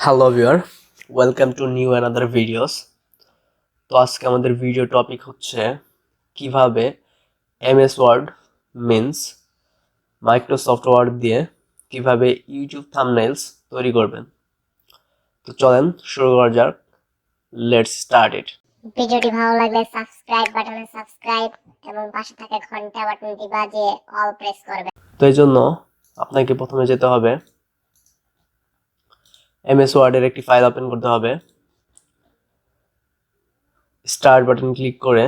Hello viewer, welcome to new another videos. তো আজকে আমাদের ভিডিও টপিক হচ্ছে কিভাবে MS Word means Microsoft Word দিয়ে কিভাবে ইউটিউব থাম্বনেইলস তৈরি করবেন। তো চলেন শুরু করা যাক। Let's start it. ভিডিওটি ভালো লাগলে সাবস্ক্রাইব বাটনে সাবস্ক্রাইব এবং পাশে থাকা ঘন্টা বাটনটি বাজিয়ে অল প্রেস করবেন। তো এই জন্য আপনাকে প্রথমে যেতে হবে এমএস ওয়ার্ডের একটি ফাইল ওপেন করতে হবে। স্টার্ট বাটন ক্লিক করে,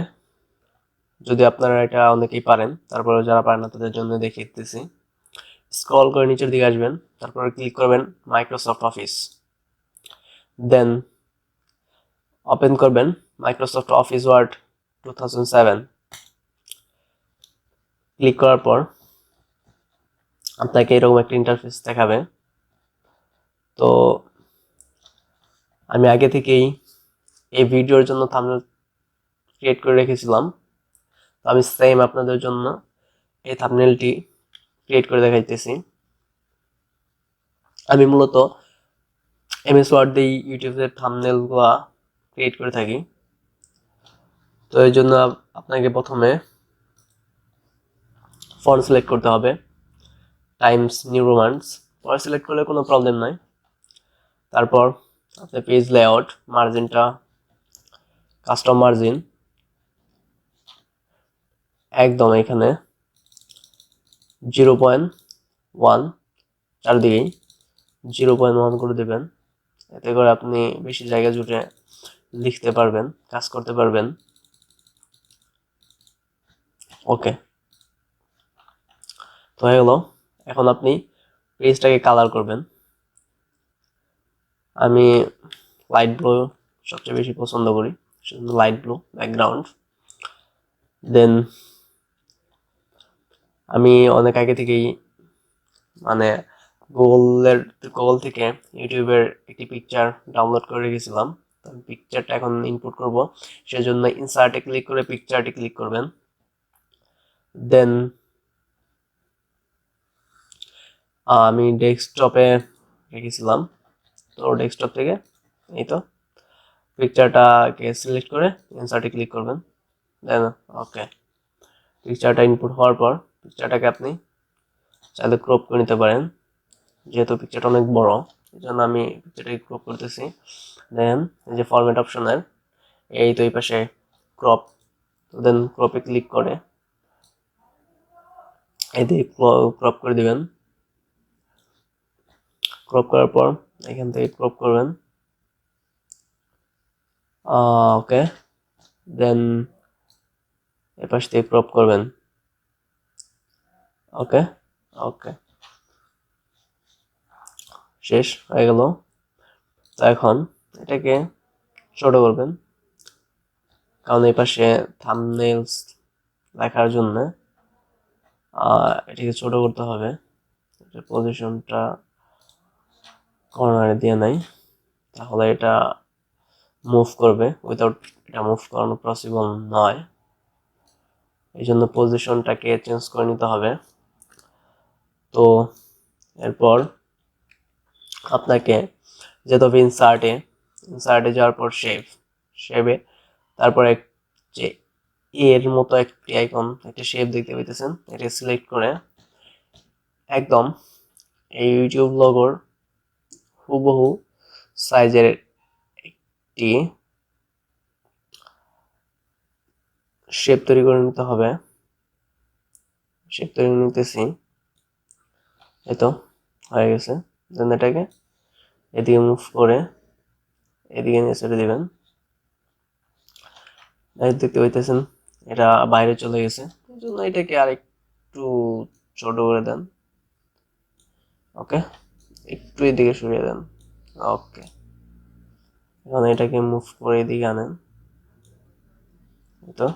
যদি আপনারা এটা অনেকেই পারেন, তারপরে যারা পারেন না তাদের জন্য দেখিয়ে দিতেছি। স্ক্রল করে নিচের দিকে আসবেন, তারপরে ক্লিক করবেন মাইক্রোসফট অফিস, দেন ওপেন করবেন মাইক্রোসফট অফিস ওয়ার্ড 2007। ক্লিক করার পর আপনাকে এরকম একটা ইন্টারফেস দেখাবে। তো আমি আগে থেকেই এই ভিডিওর জন্য থাম্বনেল ক্রিয়েট করে রেখেছিলাম, তো আমি সেম আপনাদের জন্য এই থাম্বনেলটি ক্রিয়েট করে দেখাইতেছি। আমি মূলত এমএস ওয়ার্ড দিয়ে ইউটিউবের থাম্বনেলগুলো ক্রিয়েট করে থাকি। তো এই জন্য আপনাকে প্রথমে ফন্ট সিলেক্ট করতে হবে, টাইমস নিউ রোমান্স। পরে সিলেক্ট করলে কোনো প্রবলেম নাই। তারপর আপনি পেজ লেআউট, মার্জিনটা কাস্টম মার্জিন একদম এখানে 0.1 চারদিকেই 0.1 করে দেবেন। এতে করে আপনি বেশি জায়গা জুড়ে লিখতে পারবেন, কাজ করতে পারবেন। ওকে, তো হয়ে গেল। এখন আপনি পেজটাকে কালার করবেন। আমি লাইট ব্লু সবচেয়ে বেশি পছন্দ করি, সেজন্য লাইট ব্লু ব্যাকগ্রাউন্ড। দেন আমি অনেক আগে থেকেই মানে গুগল থেকে ইউটিউবের একটি পিকচার ডাউনলোড করে রেখেছিলাম। পিকচারটা এখন ইনপুট করব, সেজন্য ইনসার্টে ক্লিক করে পিকচারটি ক্লিক করবেন। দেন আমি ডেস্কটপে রেখেছিলাম, তো ডেস্কটপ থেকে এই তো পিকচারটাকে সিলেক্ট করে ইনসার্টে ক্লিক করবেন। দেন ওকে, পিকচারটা ইনপুট হওয়ার পর পিকচারটাকে আপনি চাইলে ক্রপ করে নিতে পারেন, যেহেতু পিকচারটা অনেক বড় এই জন্য আমি পিকচারটাকে ক্রপ করতেছি। দেন এই যে ফরম্যাট অপশনের এই তো এই পাশে ক্রপ, তো দেন ক্রপে ক্লিক করে এদিকে ক্রপ করে দিবেন। ক্রপ করার পর এখান থেকে ক্রপ করবেন। ওকে, দেন এপাশ থেকে ক্রপ করবেন। ওকে ওকে, শেষ হয়ে গেল। তো এখন এটাকে ছোট করবেন, কারণ এই পাশে থাম্বনেইলস লেখার জন্য এটাকে ছোট করতে হবে। এটা পজিশনটা কর্নারে দিয়ে নাই, তাহলে এটা মুভ করবে, উইদাউট এটা মুভ করানো পসিবল নয়। এই জন্য পজিশনটাকে চেঞ্জ করে নিতে হবে। তো এরপর আপনাকে যেতে হবে ইনসার্টে যাওয়ার পর শেভে তারপর যে এর মতো একটি আইকন, একটা শেপ দেখতে পাইতেছেন, এটা সিলেক্ট করে একদম এই ইউটিউব লোগোর হুবহু সাইজের একটি শেপ তৈরি করে নিতে হবে। শেপ তৈরি করে নিতেছি, এই তো হয়ে গেছে। দেন এটাকে এদিকে মুভ করে এদিকে নিয়ে ছেড়ে দিবেন। দেখতে পাইতেছেন এটা বাইরে চলে গেছে, এই জন্য এটাকে আরেকটু ছোট করে দেন। ওকে, একটু এদিকে সরিয়ে দেন। ওকে, এখন এটাকে মুভ করে এদিকে আনেন, তো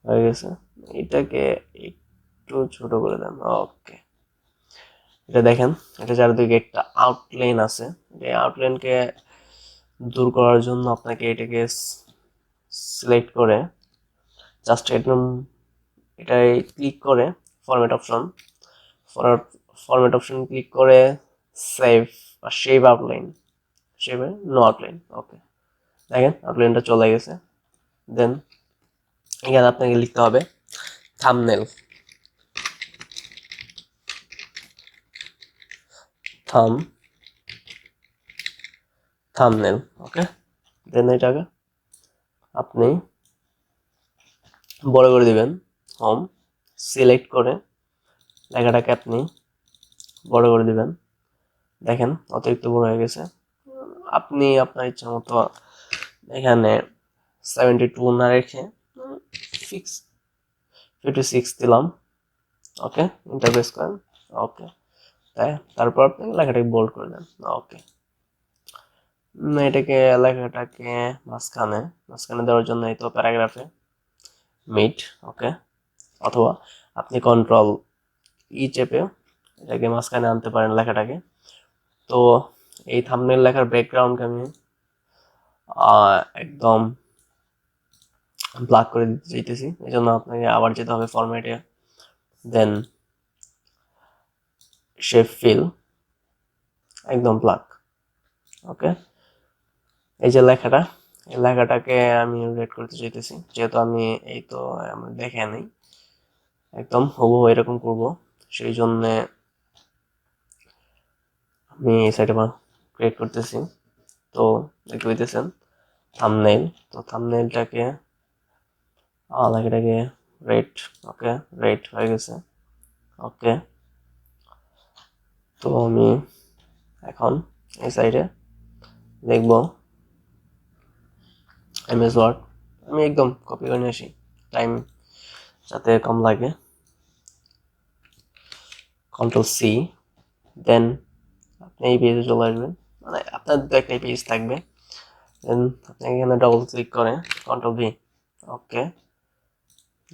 হয়ে গেছে। এটাকে একটু ছোট করে দেন। ওকে, এটা দেখেন, এটা চারিদিকে একটা আউটলাইন আছে। এই আউটলাইনকে দূর করার জন্য আপনাকে এটাকে সিলেক্ট করে জাস্ট একদম এটাই ক্লিক করে ফরম্যাট অপশন ক্লিক করে সেভ বা শেভ আউটলাইন শেপে নো আউটলাইন। ওকে, দেখেন আউটলাইনটা চলে গেছে। দেন এখানে আপনাকে লিখতে হবে থাম্বনেল, থাম্বনেল। ওকে, দেন এটাকে আপনি বড় করে দিবেন, হোম সিলেক্ট করে লেখাটাকে আপনি বড় করে দিবেন। দেখেন অতিরিক্ত বড় হয়ে গেছে। আপনি আপনার ইচ্ছা মতো এখানে 72 না রেখে 56 দিলাম। ওকে, এন্টার প্রেস করেন। ওকে, তাই তারপর আপনি লেখাটাকে বোল্ড করে দেন। ওকে, এটাকে লেখাটাকে মাঝখানে দেওয়ার জন্য এই তো প্যারাগ্রাফে মিড। ওকে, অথবা আপনি কন্ট্রোল চেপে এটাকে মাঝখানে আনতে পারেন লেখাটাকে। তো এই থাম্বনেল লেখার ব্যাকগ্রাউন্ডকে আমি একদম ব্ল্যাক করে দিতে চাইতেছি, এই জন্য আপনাকে আবার যেতে হবে ফরম্যাটে, দেন শেপ ফিল, একদম ব্ল্যাক। ওকে, এই যে লেখাটা, এই লেখাটাকে আমি রেড করতে চাইতেছি, যেহেতু আমি এই তো আমি দেখে নেই, একদম হুবহু এরকম করব, সেই জন্য আমি এই সাইডে ক্রিয়েট করতেছি। তো দেখতে পাইতেছেন থাম্বনেল। তো থাম্বনেলটাকে লেখাটাকে রেড। ওকে, রেড হয়ে গেছে। ওকে, তো আমি এখন এই সাইডে দেখব এমএস ওয়ার্ড, আমি একদম কপি করে নিয়ে আসি, টাইম যাতে কম লাগে। কন্ট্রোল সি, দেন আপনি এই পেজে চলে আসবেন, মানে আপনার তো একটা পেজ থাকবে। দেন আপনি এখানে ডবল ক্লিক করে কন্ট্রোল ভি। ওকে,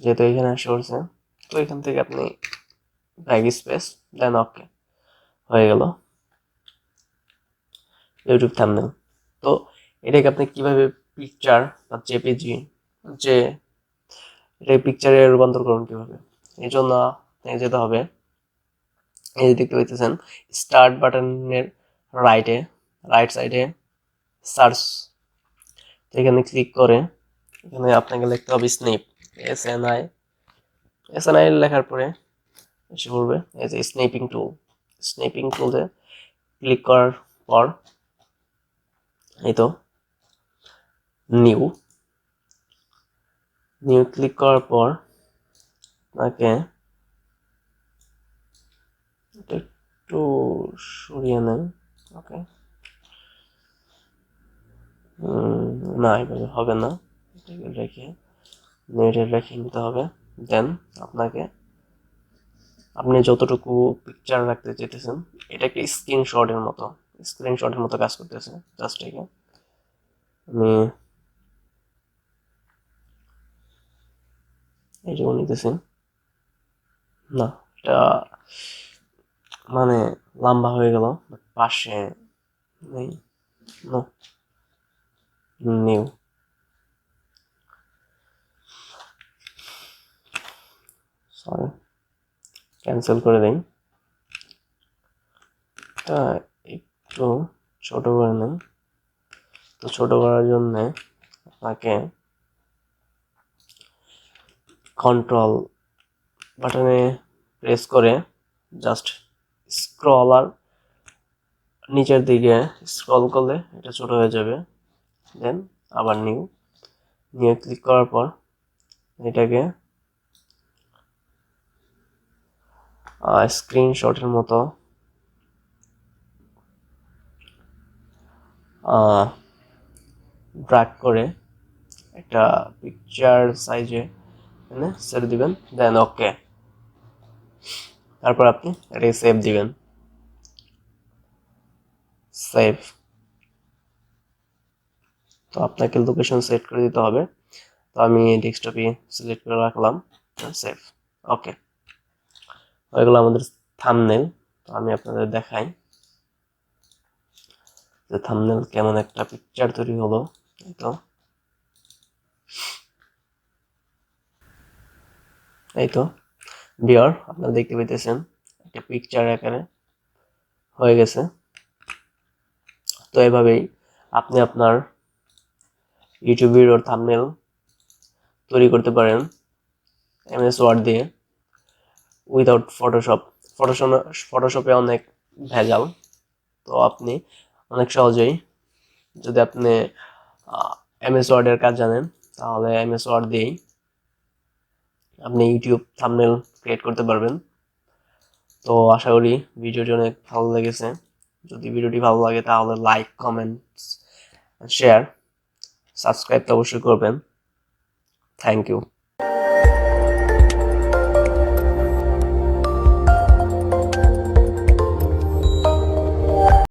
যেহেতু এখানে আসে পড়ছে, তো এখান থেকে আপনি ব্যাক স্পেস, দেন ওকে, হয়ে গেল ইউটিউব থাম্বনেল। তো এটাকে আপনি কিভাবে পিকচার বা জেপিজি, যে এটাকে পিকচারে রূপান্তর করুন কিভাবে, এই জন্য আপনাকে যেতে হবে, এই যে দেখতে পাইতেছেন স্টার্ট বাটনের রাইট সাইডে সার্চ, এখানে ক্লিক করে এখানে আপনাকে লিখতে হবে স্নেপ, এস এন আই লেখার পরে এসে পড়বে এই যে স্নেপিং টুলে ক্লিক করার পর এই তো নিউ ক্লিক করার পর আপনাকে একটু সরিয়ে নেন। ওকে, না এভাবে হবে না, রেখে রেখে নিতে হবে। দেন আপনাকে আপনি যতটুকু পিকচার রাখতে চেয়েছেন এটাকে স্ক্রিনশটের মতো কাজ করতেছে। জাস্ট আমি এইটুকু নিতেছি না, এটা মানে লম্বা হয়ে গেল, পাশে নেই। নিউ সরি, ক্যান্সেল করে দিই, এটা একটু ছোট করে নেন। তো ছোট করার জন্য আপনাকে কন্ট্রোল বাটনে প্রেস করে জাস্ট স্ক্রলার নিচের দিকে স্ক্রল করলে এটা ছোট হয়ে যাবে। দেন আবার নিউ ক্লিক করার পর এটাকে স্ক্রিনশটের মতো ড্র্যাগ করে একটা পিকচার সাইজে ছেড়ে দিবেন। দেন ওকে, তারপর আপনি এটাকে সেভ দিবেন, সেভ। তো আপনাকে লোকেশন সেট করে দিতে হবে, তো আমি ডেস্কটপে সিলেক্ট করে রাখলাম, সেভ। ওকে, হয়ে গেল আমাদের থাম্বনেল। তো আমি আপনাদের দেখাই যে থাম্বনেল কেমন একটা পিকচার তৈরি হলো। এই তো ভিউয়ার আপনারা দেখতে পাইতেছেন একটা পিকচার আকারে হয়ে গেছে। তো এভাবেই আপনি আপনার ইউটিউব ভিডিওর থাম্বনেল তৈরি করতে পারেন এমএস ওয়ার্ড দিয়ে উইদাউট ফটোশপ। ফটোশপে অনেক ভেজাল, তো আপনি অনেক সহজেই, যদি আপনি এমএস ওয়ার্ডের কাজ জানেন, তাহলে এমএস ওয়ার্ড দিয়েই আপনি ইউটিউব থাম্বনেল ক্রিয়েট করতে পারবেন। তো আশা করি ভিডিওটি অনেক ভালো লেগেছে। যদি ভিডিওটি ভালো লাগে তাহলে লাইক, কমেন্ট, শেয়ার, সাবস্ক্রাইব তো অবশ্যই করবেন। Thank you.